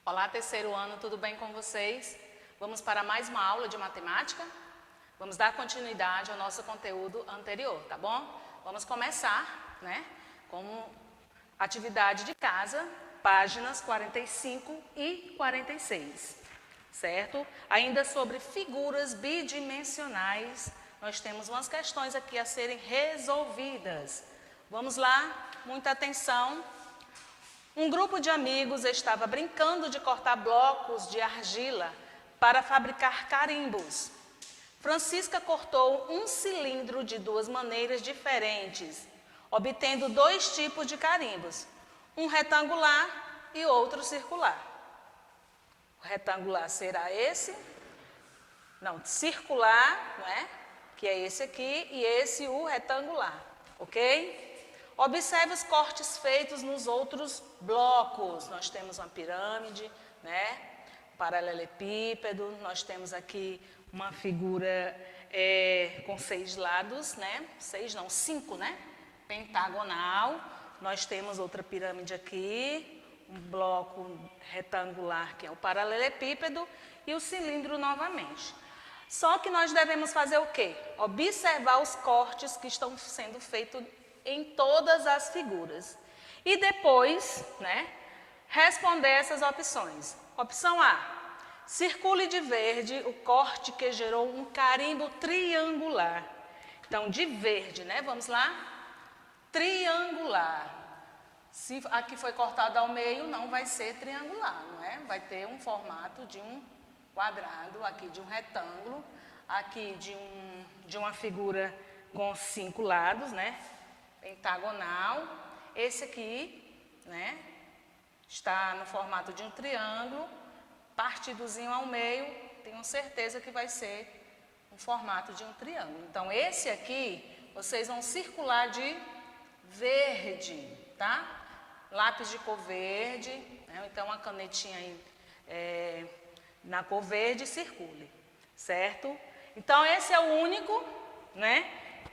Olá, terceiro ano, tudo bem com vocês? Vamos para mais uma aula de matemática? Vamos dar continuidade ao nosso conteúdo anterior, tá bom? Vamos começar, com atividade de casa, páginas 45 e 46, certo? Ainda sobre figuras bidimensionais, nós temos umas questões aqui a serem resolvidas. Vamos lá, muita atenção. Um grupo de amigos estava brincando de cortar blocos de argila para fabricar carimbos. Francisca cortou um cilindro de duas maneiras diferentes, obtendo dois tipos de carimbos, um retangular e outro circular. O retangular será esse, circular, que é esse aqui, e esse o retangular, ok? Observe os cortes feitos nos outros blocos. Nós temos uma pirâmide, paralelepípedo, nós temos aqui uma figura com 6 lados, 5, pentagonal. Nós temos outra pirâmide aqui, um bloco retangular que é o paralelepípedo e o cilindro novamente. Só que nós devemos fazer o quê? Observar os cortes que estão sendo feitos em todas as figuras. E depois, responder essas opções. Opção A, circule de verde o corte que gerou um carimbo triangular. Então, de verde, vamos lá? Triangular. Se aqui foi cortado ao meio, não vai ser triangular, Vai ter um formato de um quadrado, aqui de um retângulo, aqui de uma figura com 5 lados, pentagonal. Esse aqui, está no formato de um triângulo, partidozinho ao meio, tenho certeza que vai ser um formato de um triângulo. Então, esse aqui, vocês vão circular de verde, tá? Lápis de cor verde, então uma canetinha aí na cor verde, circule, certo? Então, esse é o único,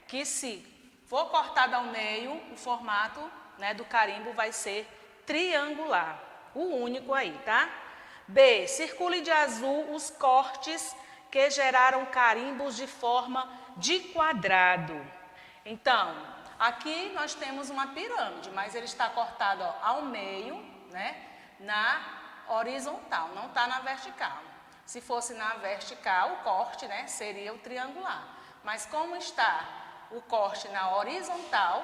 que se for cortado ao meio, o formato do carimbo vai ser triangular. O único aí, tá? B, circule de azul os cortes que geraram carimbos de forma de quadrado. Então, aqui nós temos uma pirâmide, mas ele está cortado ao meio, na horizontal, não está na vertical. Se fosse na vertical, o corte, seria o triangular. Mas como está o corte na horizontal,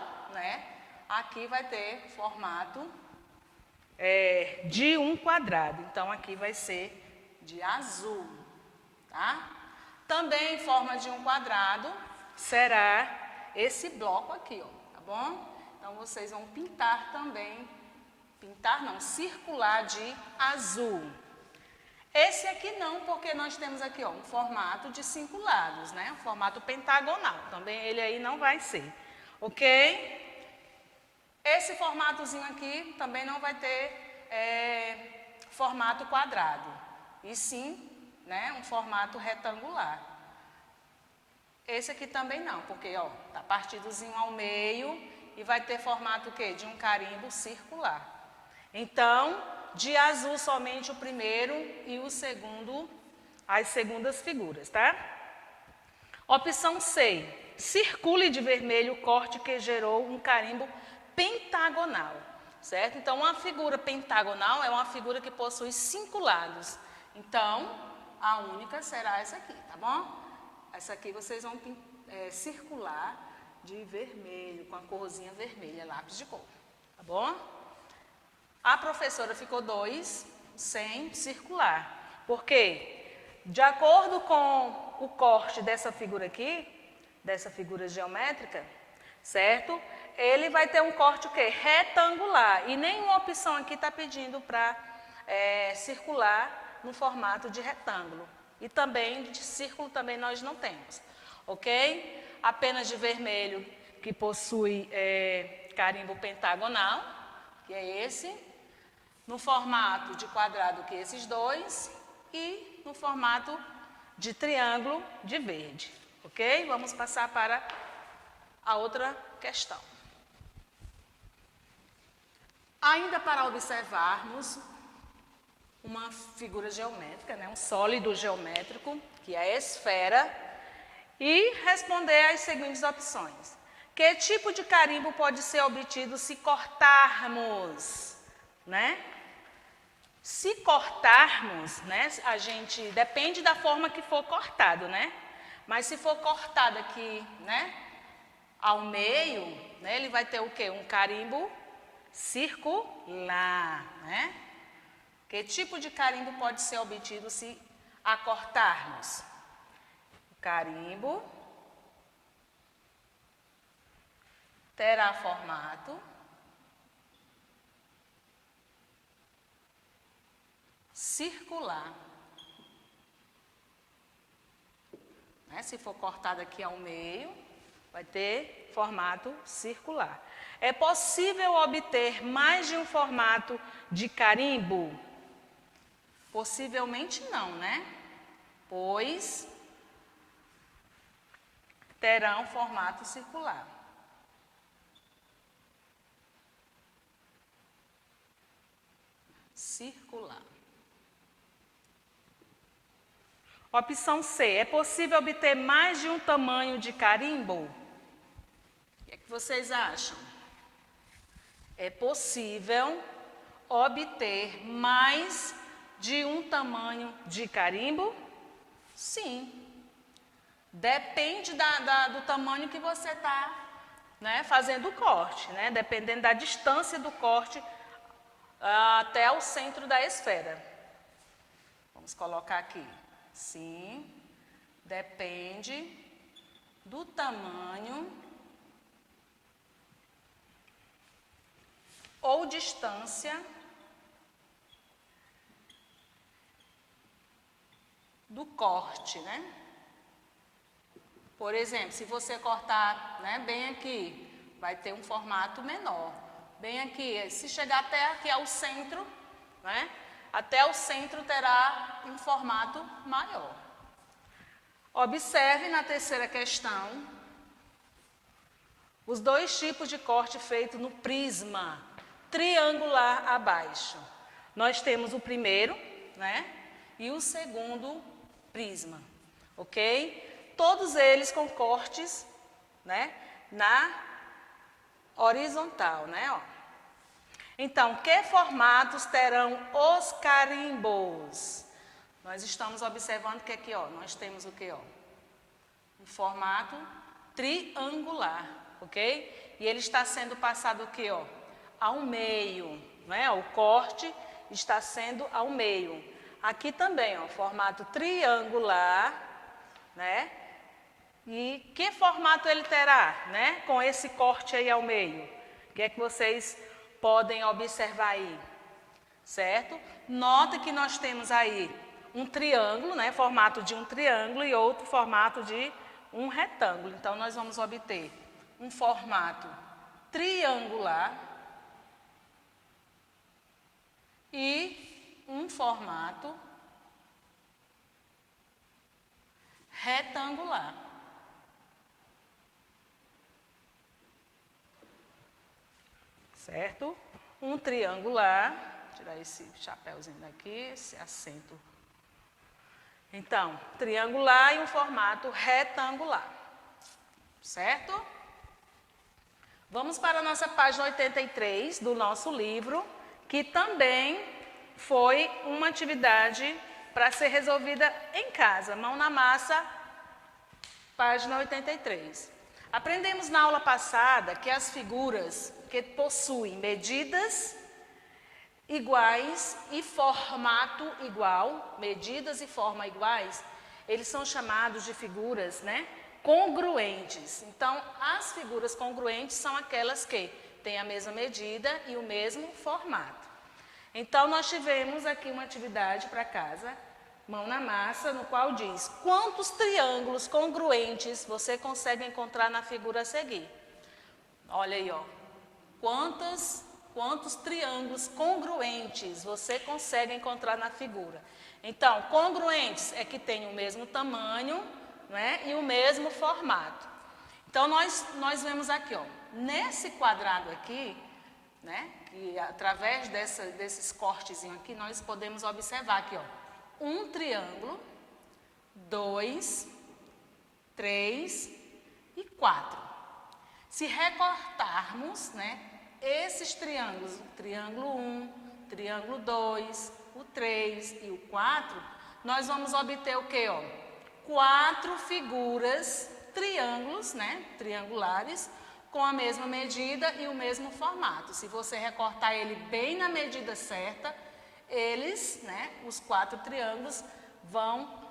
aqui vai ter formato de um quadrado. Então, aqui vai ser de azul, tá? Também em forma de um quadrado será esse bloco aqui, ó, tá bom? Então, vocês vão pintar também, circular de azul. Esse aqui não, porque nós temos aqui, um formato de 5 lados, um formato pentagonal. Também ele aí não vai ser, ok? Esse formatozinho aqui também não vai ter formato quadrado, e sim, um formato retangular. Esse aqui também não, porque, tá partidozinho ao meio e vai ter formato o quê? De um carimbo circular. Então, de azul somente o primeiro e o segundo, as segundas figuras, tá? Opção C, circule de vermelho o corte que gerou um carimbo pentagonal, certo? Então, uma figura pentagonal é uma figura que possui 5 lados. Então, a única será essa aqui, tá bom? Essa aqui vocês vão circular de vermelho, com a corzinha vermelha, lápis de cor, tá bom? A professora ficou 2 sem circular, porque de acordo com o corte dessa figura aqui, dessa figura geométrica, certo? Ele vai ter um corte o quê? Retangular, e nenhuma opção aqui está pedindo para circular no formato de retângulo. E também de círculo também nós não temos, ok? Apenas de vermelho, que possui carimbo pentagonal, que é esse. No formato de quadrado, que é esses dois, e no formato de triângulo de verde, ok? Vamos passar para a outra questão. Ainda para observarmos uma figura geométrica, né? Um sólido geométrico, que é a esfera, e responder às seguintes opções. Que tipo de carimbo pode ser obtido se cortarmos, né? Se cortarmos, né, a gente depende da forma que for cortado, né? Mas se for cortado aqui, né, ao meio, né, ele vai ter o quê? Um carimbo circular, né? Que tipo de carimbo pode ser obtido se acortarmos? O carimbo terá formato circular. Né? Se for cortado aqui ao meio, vai ter formato circular. É possível obter mais de um formato de carimbo? Possivelmente não, né? Pois terão formato circular. Circular. Opção C. É possível obter mais de um tamanho de carimbo? O que é que vocês acham? É possível obter mais de um tamanho de carimbo? Sim. Depende do tamanho que você está, né, fazendo o corte, né? Dependendo da distância do corte até o centro da esfera. Vamos colocar aqui. Sim, depende do tamanho ou distância do corte, né? Por exemplo, se você cortar, né, bem aqui, vai ter um formato menor. Bem aqui, se chegar até aqui ao centro, né, até o centro terá um formato maior. Observe na terceira questão os dois tipos de corte feito no prisma triangular abaixo. Nós temos o primeiro, né, e o segundo prisma, ok? Todos eles com cortes, né, na horizontal, né, ó. Então, que formatos terão os carimbos? Nós estamos observando que aqui, ó, nós temos o que, ó? Um formato triangular, ok? E ele está sendo passado o que, ó? Ao meio, né? O corte está sendo ao meio. Aqui também, ó, formato triangular, né? E que formato ele terá, né? Com esse corte aí ao meio. O que é que vocês podem observar aí? Certo? Nota que nós temos aí um triângulo, né? Formato de um triângulo e outro formato de um retângulo. Então, nós vamos obter um formato triangular e um formato retangular. Certo? Um triangular, vou tirar esse chapéuzinho daqui, esse acento. Então, triangular e um formato retangular. Certo? Vamos para a nossa página 83 do nosso livro, que também foi uma atividade para ser resolvida em casa. Mão na massa, página 83. Aprendemos na aula passada que as figuras que possuem medidas iguais e formato igual, medidas e forma iguais, eles são chamados de figuras, né, congruentes. Então, as figuras congruentes são aquelas que têm a mesma medida e o mesmo formato. Então, nós tivemos aqui uma atividade para casa, mão na massa, no qual diz quantos triângulos congruentes você consegue encontrar na figura a seguir. Olha aí, ó. Quantos triângulos congruentes você consegue encontrar na figura? Então, congruentes é que tem o mesmo tamanho, né, e o mesmo formato. Então, nós vemos aqui, ó, nesse quadrado aqui, né, Que através desses cortezinhos aqui, nós podemos observar aqui, ó, um triângulo, 2, 3 e 4. Se recortarmos, né, esses triângulos, o triângulo 1, triângulo 2, o 3 e o 4, nós vamos obter o quê, ó? 4 figuras, triângulos, né, triangulares, com a mesma medida e o mesmo formato. Se você recortar ele bem na medida certa, eles, né, os 4 triângulos, vão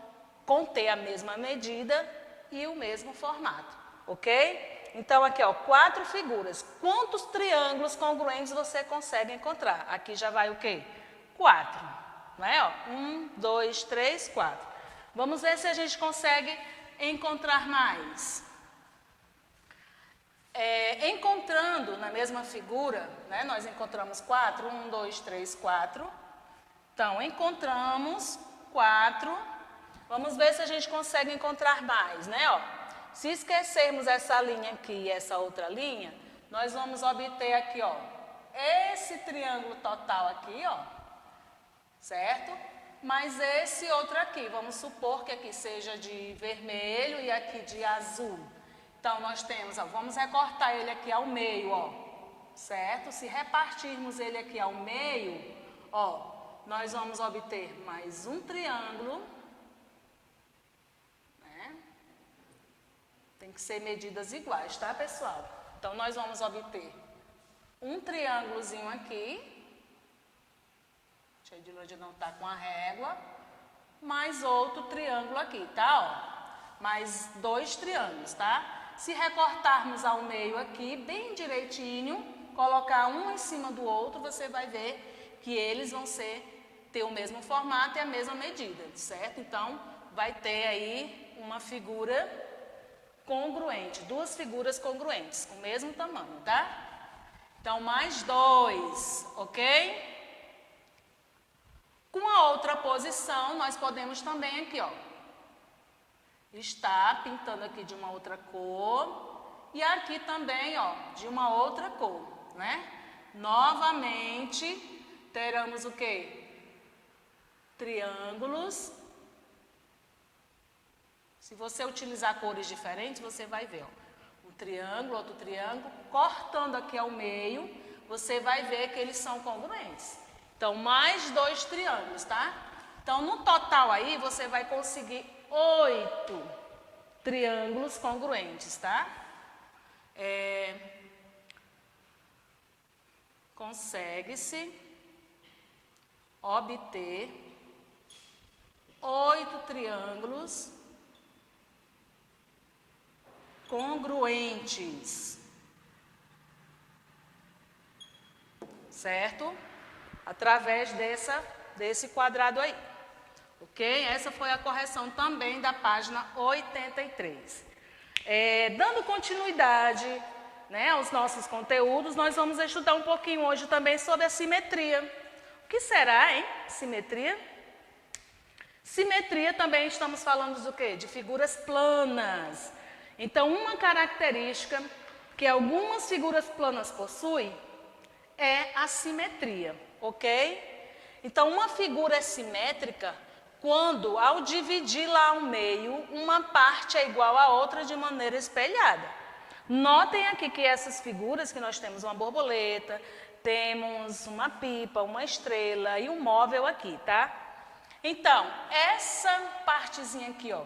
conter a mesma medida e o mesmo formato, ok? Então, aqui, ó, 4 figuras. Quantos triângulos congruentes você consegue encontrar? Aqui já vai o quê? 4, não é? Ó, 1, 2, 3, 4. Vamos ver se a gente consegue encontrar mais. Encontrando na mesma figura, né, nós encontramos 4, 1, 2, 3, 4. Então, encontramos 4. Vamos ver se a gente consegue encontrar mais, né? Ó, se esquecermos essa linha aqui e essa outra linha, nós vamos obter aqui, ó, esse triângulo total aqui, ó, certo? Mas esse outro aqui, vamos supor que aqui seja de vermelho e aqui de azul. Então, nós temos, ó, vamos recortar ele aqui ao meio, ó, certo? Se repartirmos ele aqui ao meio, ó, nós vamos obter mais um triângulo, né? Tem que ser medidas iguais, tá, pessoal? Então, nós vamos obter um triângulozinho aqui, a Edilândia não está com a régua, mais outro triângulo aqui, tá? Ó, mais 2 triângulos, tá? Se recortarmos ao meio aqui, bem direitinho, colocar um em cima do outro, você vai ver que eles vão ter o mesmo formato e a mesma medida, certo? Então, vai ter aí uma figura congruente, 2 figuras congruentes, com o mesmo tamanho, tá? Então, mais 2, ok? Com a outra posição, nós podemos também aqui, ó, estar pintando aqui de uma outra cor e aqui também, ó, de uma outra cor, né? Novamente, teremos o quê? Triângulos. Se você utilizar cores diferentes, você vai ver, ó, um triângulo, outro triângulo, cortando aqui ao meio, você vai ver que eles são congruentes. Então, mais 2 triângulos, tá? Então, no total aí, você vai conseguir 8 triângulos congruentes, tá? Consegue-se obter 8 triângulos congruentes, certo? Através desse quadrado aí, ok? Essa foi a correção também da página 83. Dando continuidade, né, aos nossos conteúdos, nós vamos estudar um pouquinho hoje também sobre a simetria. O que será, hein? Simetria? Simetria também estamos falando do quê? De figuras planas. Então, uma característica que algumas figuras planas possuem é a simetria, ok? Então, uma figura é simétrica quando, ao dividi-la ao meio, uma parte é igual à outra de maneira espelhada. Notem aqui que essas figuras, que nós temos uma borboleta, temos uma pipa, uma estrela e um móvel aqui, tá? Então, essa partezinha aqui, ó,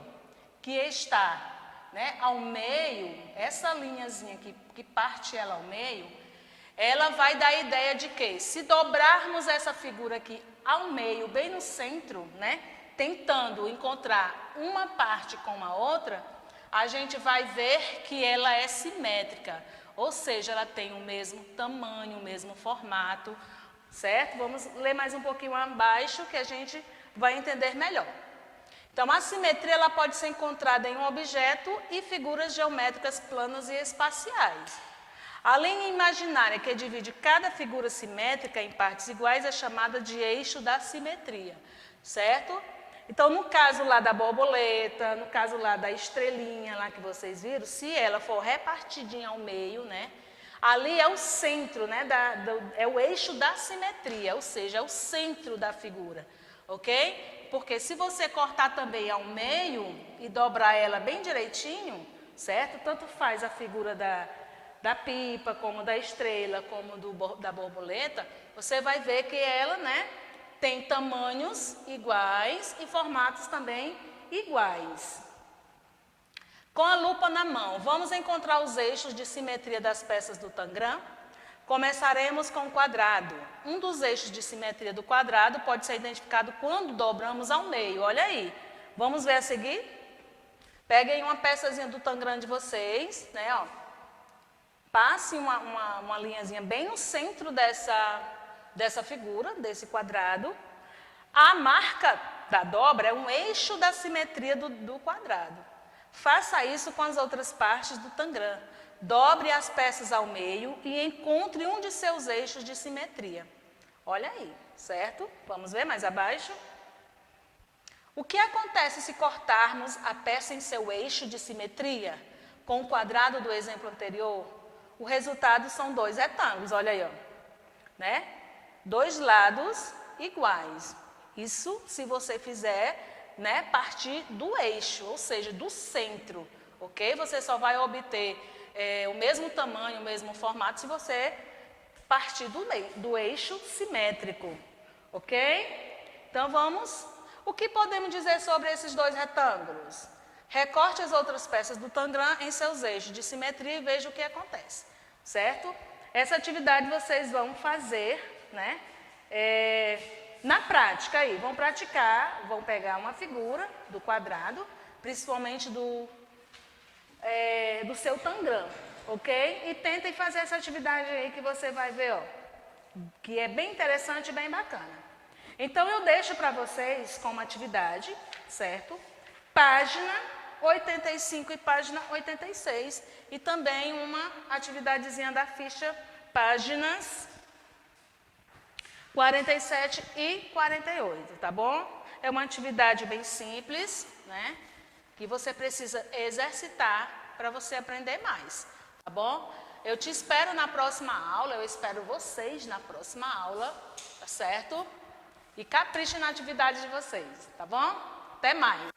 que está, né, ao meio, essa linhazinha aqui, que parte ela ao meio, ela vai dar a ideia de que, se dobrarmos essa figura aqui ao meio, bem no centro, né, tentando encontrar uma parte com a outra, a gente vai ver que ela é simétrica, ou seja, ela tem o mesmo tamanho, o mesmo formato, certo? Vamos ler mais um pouquinho abaixo que a gente vai entender melhor. Então, a simetria ela pode ser encontrada em um objeto e figuras geométricas planas e espaciais. A linha imaginária que divide cada figura simétrica em partes iguais é chamada de eixo da simetria, certo? Então, no caso lá da borboleta, no caso lá da estrelinha lá que vocês viram, se ela for repartidinha ao meio, né, Ali é o centro, né, é o eixo da simetria, ou seja, é o centro da figura, ok? Porque se você cortar também ao meio e dobrar ela bem direitinho, certo? Tanto faz a figura da pipa, como da estrela, como da borboleta, você vai ver que ela, né, tem tamanhos iguais e formatos também iguais. Com a lupa na mão, vamos encontrar os eixos de simetria das peças do tangram? Começaremos com o quadrado. Um dos eixos de simetria do quadrado pode ser identificado quando dobramos ao meio. Olha aí. Vamos ver a seguir? Peguem uma peçazinha do tangram de vocês, né, ó. Passe uma linhazinha bem no centro dessa figura, desse quadrado. A marca da dobra é um eixo da simetria do quadrado. Faça isso com as outras partes do tangram. Dobre as peças ao meio e encontre um de seus eixos de simetria. Olha aí, certo? Vamos ver mais abaixo? O que acontece se cortarmos a peça em seu eixo de simetria com o quadrado do exemplo anterior? O resultado são dois retângulos, olha aí, ó, né? Dois lados iguais. Isso se você fizer, né, partir do eixo, ou seja, do centro, ok? Você só vai obter o mesmo tamanho, o mesmo formato se você partir do eixo simétrico, ok? Então vamos, o que podemos dizer sobre esses dois retângulos? Recorte as outras peças do tangram em seus eixos de simetria e veja o que acontece, certo? Essa atividade vocês vão fazer, né? Na prática aí, vão praticar, vão pegar uma figura do quadrado, principalmente do seu tangram, ok? E tentem fazer essa atividade aí que você vai ver, ó, que é bem interessante e bem bacana. Então eu deixo para vocês como atividade, certo? Página 85 e página 86 e também uma atividadezinha da ficha, páginas 47 e 48, tá bom? É uma atividade bem simples, né? Que você precisa exercitar para você aprender mais, tá bom? Eu te espero na próxima aula, eu espero vocês na próxima aula, tá certo? E capriche na atividade de vocês, tá bom? Até mais!